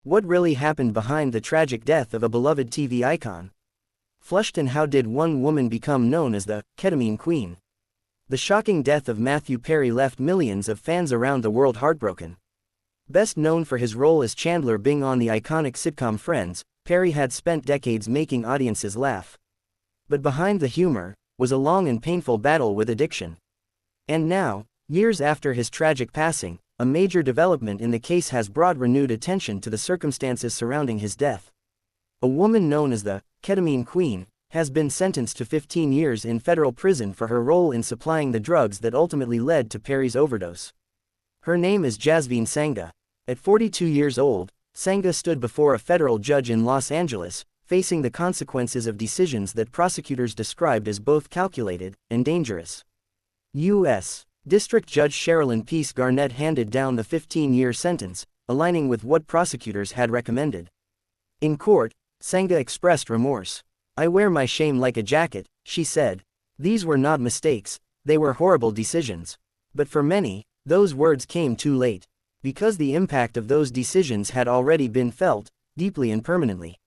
What really happened behind the tragic death of a beloved TV icon? Flushed, and how did one woman become known as the Ketamine Queen? The shocking death of Matthew Perry left millions of fans around the world heartbroken. Best known for his role as Chandler Bing on the iconic sitcom Friends, Perry had spent decades making audiences laugh. But behind the humor was a long and painful battle with addiction. And now, years after his tragic passing, a major development in the case has brought renewed attention to the circumstances surrounding his death. A woman known as the Ketamine Queen has been sentenced to 15 years in federal prison for her role in supplying the drugs that ultimately led to Perry's overdose. Her name is Jasveen Sangha. At 42 years old, Sangha stood before a federal judge in Los Angeles, facing the consequences of decisions that prosecutors described as both calculated and dangerous. U.S. District Judge Sherilyn Peace Garnett handed down the 15-year sentence, aligning with what prosecutors had recommended. In court, Sangha expressed remorse. "I wear my shame like a jacket," she said. "These were not mistakes, they were horrible decisions. But for many, those words came too late. Because the impact of those decisions had already been felt, deeply and permanently."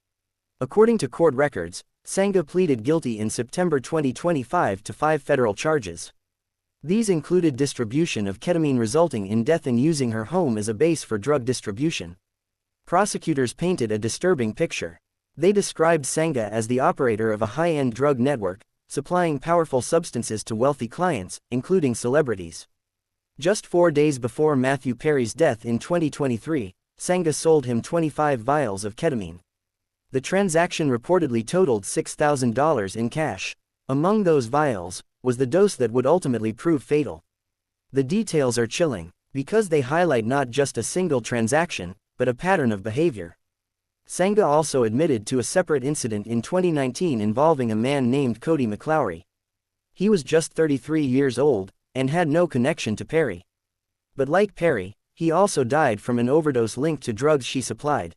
According to court records, Sangha pleaded guilty in September 2025 to 5 federal charges. These included distribution of ketamine resulting in death and using her home as a base for drug distribution. Prosecutors painted a disturbing picture. They described Sangha as the operator of a high-end drug network, supplying powerful substances to wealthy clients, including celebrities. Just 4 days before Matthew Perry's death in 2023, Sangha sold him 25 vials of ketamine. The transaction reportedly totaled $6,000 in cash. Among those vials was the dose that would ultimately prove fatal. The details are chilling, because they highlight not just a single transaction, but a pattern of behavior. Sangha also admitted to a separate incident in 2019 involving a man named Cody McLaury. He was just 33 years old, and had no connection to Perry. But like Perry, he also died from an overdose linked to drugs she supplied.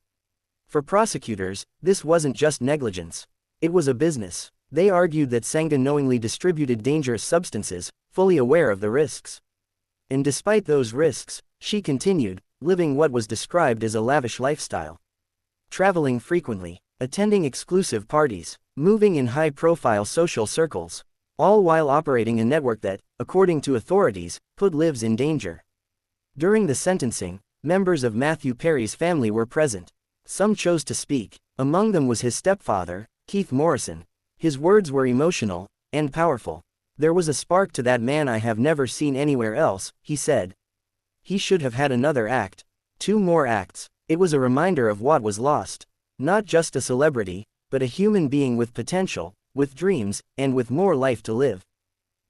For prosecutors, this wasn't just negligence. It was a business. They argued that Sangha knowingly distributed dangerous substances, fully aware of the risks. And despite those risks, she continued, living what was described as a lavish lifestyle. Traveling frequently, attending exclusive parties, moving in high-profile social circles, all while operating a network that, according to authorities, put lives in danger. During the sentencing, members of Matthew Perry's family were present. Some chose to speak. Among them was his stepfather, Keith Morrison. His words were emotional and powerful. "There was a spark to that man I have never seen anywhere else," he said. "He should have had another act. 2 more acts." It was a reminder of what was lost. Not just a celebrity, but a human being with potential, with dreams, and with more life to live.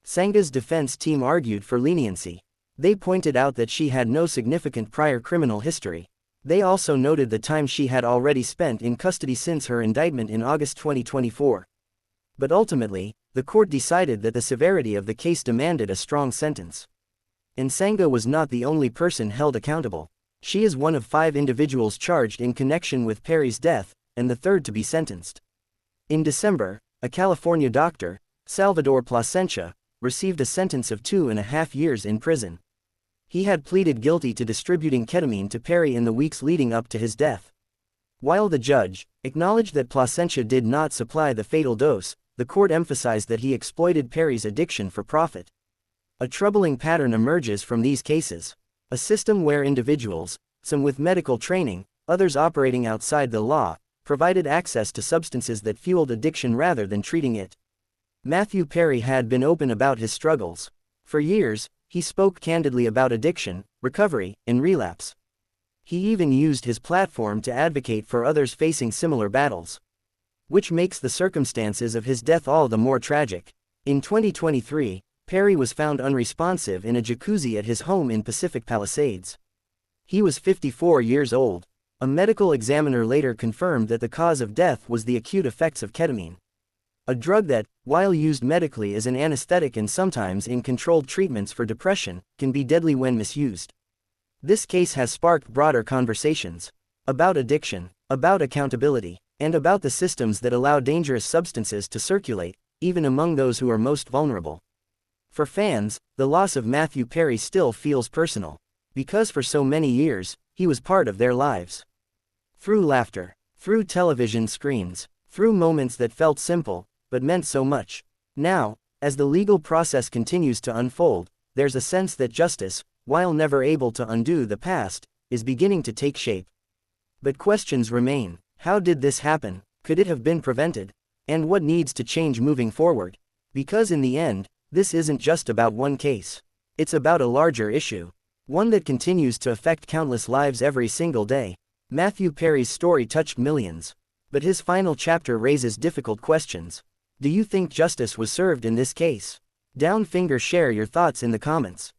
Sangha's defense team argued for leniency. They pointed out that she had no significant prior criminal history. They also noted the time she had already spent in custody since her indictment in August 2024. But ultimately, the court decided that the severity of the case demanded a strong sentence. And Sangha was not the only person held accountable. She is one of 5 individuals charged in connection with Perry's death, and the third to be sentenced. In December, a California doctor, Salvador Plasencia, received a sentence of 2.5 years in prison. He had pleaded guilty to distributing ketamine to Perry in the weeks leading up to his death. While the judge acknowledged that Plasencia did not supply the fatal dose, the court emphasized that he exploited Perry's addiction for profit. A troubling pattern emerges from these cases. A system where individuals, some with medical training, others operating outside the law, provided access to substances that fueled addiction rather than treating it. Matthew Perry had been open about his struggles. For years, he spoke candidly about addiction, recovery, and relapse. He even used his platform to advocate for others facing similar battles. Which makes the circumstances of his death all the more tragic. In 2023, Perry was found unresponsive in a jacuzzi at his home in Pacific Palisades. He was 54 years old. A medical examiner later confirmed that the cause of death was the acute effects of ketamine. A drug that, while used medically as an anesthetic and sometimes in controlled treatments for depression, can be deadly when misused. This case has sparked broader conversations about addiction, about accountability, and about the systems that allow dangerous substances to circulate, even among those who are most vulnerable. For fans, the loss of Matthew Perry still feels personal, because for so many years, he was part of their lives. Through laughter. Through television screens. Through moments that felt simple, but meant so much. Now, as the legal process continues to unfold, there's a sense that justice, while never able to undo the past, is beginning to take shape. But questions remain. How did this happen? Could it have been prevented? And what needs to change moving forward? Because in the end, this isn't just about one case. It's about a larger issue. One that continues to affect countless lives every single day. Matthew Perry's story touched millions. But his final chapter raises difficult questions. Do you think justice was served in this case? Share your thoughts in the comments.